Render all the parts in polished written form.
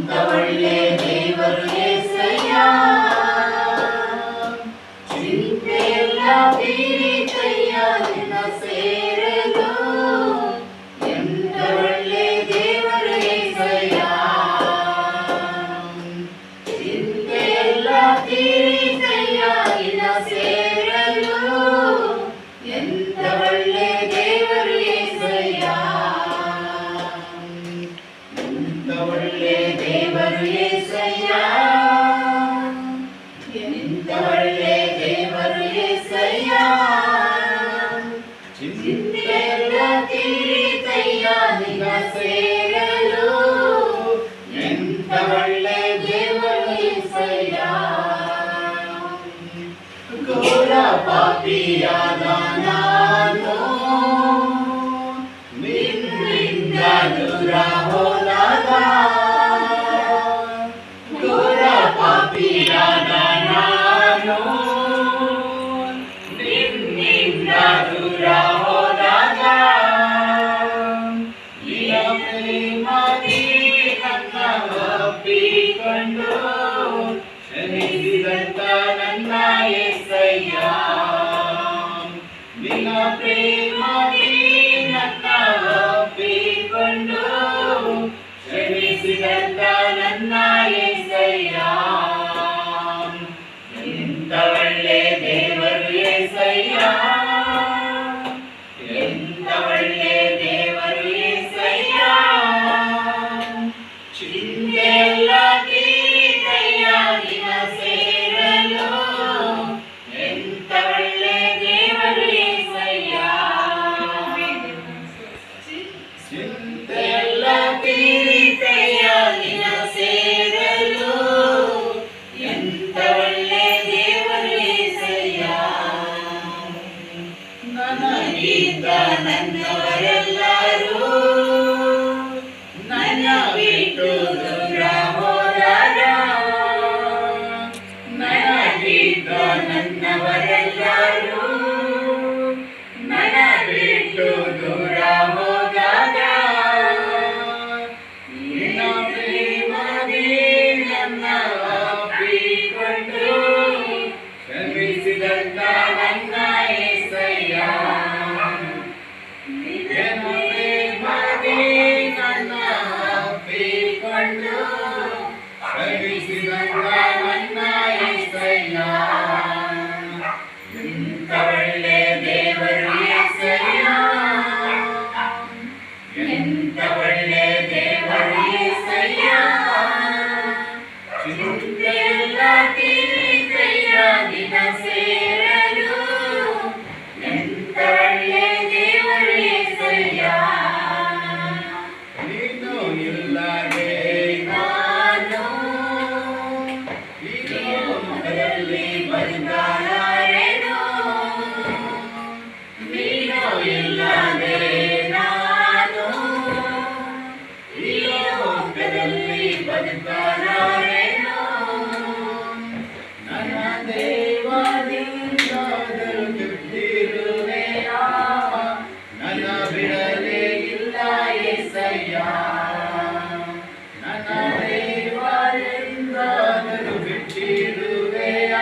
ಒಳ್ಳೆ ದೇವರು యేసయ్య ಚಿಂತೆಯೆಲ್ಲ ತೀರಿತಯ್ಯ ನಿನ್ನ ಸೇರಲು ಎಂತ ಒಳ್ಳೆ ದೇವರು యేసయ్య ಚಿಂತೆಯೆಲ್ಲ ತೀರಿತಯ್ಯ ನಿನ್ನ ಸೇರಲು ಎಂತ ಒಳ್ಳೆ ದೇವರು యేసయ్య ಒಳ್ಳೆ ದೇವರು యేసయ్ಯ ಎಂತ ಒಳ್ಳೆ ದೇವರು యేಸయ్ಯ ಚಿಂತೆಯೆಲ್ಲ ತೀರಿತಯ್ಯ ನಿನ್ನ ಸೇರಲು ಎಂತ ಒಳ್ಳೆ ದೇವರು యేಸయ్ಯ ಘೋರ ಪಾಪಿಯಾದ ನಾನು ನಿನ್ನಿಂದ ದೂರ ಹೋದಾಗ ಘೋರ ಪಾಪಿಯಾದ ನಾನು ನಿನ್ನಿಂದ ದೂರ ಹೋದಾಗ ನಿನ್ನ ಪ್ರೇಮದಿ ನನ್ನ ಒಪ್ಪಿಕೊಂಡು ಕ್ಷಮಿಸಿದಂತ ನನ್ನ యేಸయ్ಯ ನಿನ್ನ ಪ್ರೇಮದಿ ನನ್ನ ಒಪ್ಪಿಕೊಂಡು ಕ್ಷಮಿಸಿದಂತ ನನ್ನ యేಸయ్ಯ ಎಂತ ಒಳ್ಳೆ ದೇವರು యేಸయ్ಯ ಎಂತ ಒಳ್ಳೆ ದೇವರು యేಸయ్ಯ ಚಿಂತೆಯೆಲ್ಲ ತೀರಿತಯ್ಯ ನಿನ್ನ ಸೇರಲು ಎಂತ ಒಳ್ಳೆ ದೇವರು యేಸయ్ಯ ಚಿಂತೆಯೆಲ್ಲ ತೀರಿತಯ್ಯ ನಿನ್ನ ಸೇರಲು ಎಂತ ಒಳ್ಳೆ ದೇವರು యేಸయ్ಯ ನನಗಿದ್ದ ನನ್ನವರೆಲ್ಲರೂ ನನ್ನ ಬಿಟ್ಟು ದೂರ ಹೋದಾಗ ನನಗಿದ್ದ ನನ್ನವರೆಲ್ಲರೂ ನನ್ನ ಬಿಟ್ಟು ದೂರ ಹೋದಾಗ ನಿನ್ನ ಪ್ರೇಮದಿ ನನ್ನ ಒಪ್ಪಿಕೊಂಡು ಕ್ಷಮಿಸಿದಂತ ನನ್ನ యేಸయ్ಯ ನಿನ್ನ ಪ್ರೇಮದಿ ನನ್ನ ಒಪ್ಪಿಕೊಂಡು ಕ್ಷಮಿಸಿದಂತ ನನ್ನ యేಸయ్ಯ ಎಂತ ಒಳ್ಳೆ ದೇವರು యేಸయ్ಯ ಎಂತ ಒಳ್ಳೆ ದೇವರು యేಸయ్ಯ ಚಿಂತೆಯೆಲ್ಲ ತೀರಿತಯ್ಯ ನಿನ್ನ ಸೇರಲು ಎಂತ ಒಳ್ಳೆ ದೇವರು యేಸయ్ಯ ನೀನು ಇಲ್ಲದೆ ನಾನು ಈ ಲೋಕದಲ್ಲಿ ಬದುಕಲಾರೆನು ನೀನು ಇಲ್ಲದೆ ನಾನು ಈ ಲೋಕದಲ್ಲಿ ಬದುಕಲಾರೆನು ನನ್ನ ದೇವರಿಂದಾದರೂ ಬಿಟ್ಟಿರುವೆಯ ನನ್ನ ಬಿಡಲೇ ಇಲ್ಲ యేಸయ్ಯ ನನ್ನ ದೇವರಿಂದಾದರೂ ಬಿಟ್ಟಿರುವೆಯ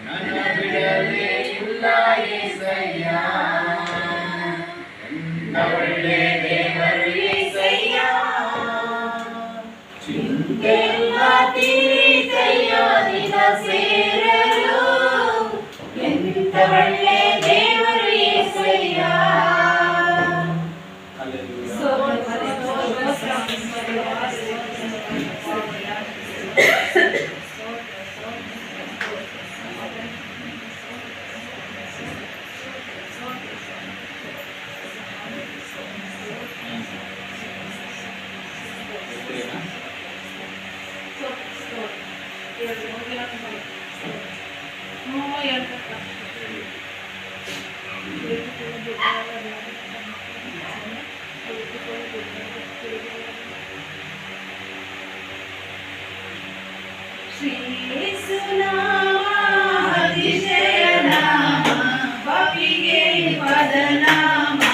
ನನ್ನ ಬಿಡಲೇ ಇಲ್ಲ యేಸಯ್ಯ ಎಂತ ಒಳ್ಳೆ ದೇವರು యేಸయ్ಯ ಚಿಂತೆಯೆಲ್ಲ ತೀರಿತಯ್ಯ ನಿನ್ನ ಸೇರಲು ಎಂತ ಒಳ್ಳೆ ದೇವರು యేಸయ్ಯ ಶ್ರೀ ಯೇಸುನಾಮ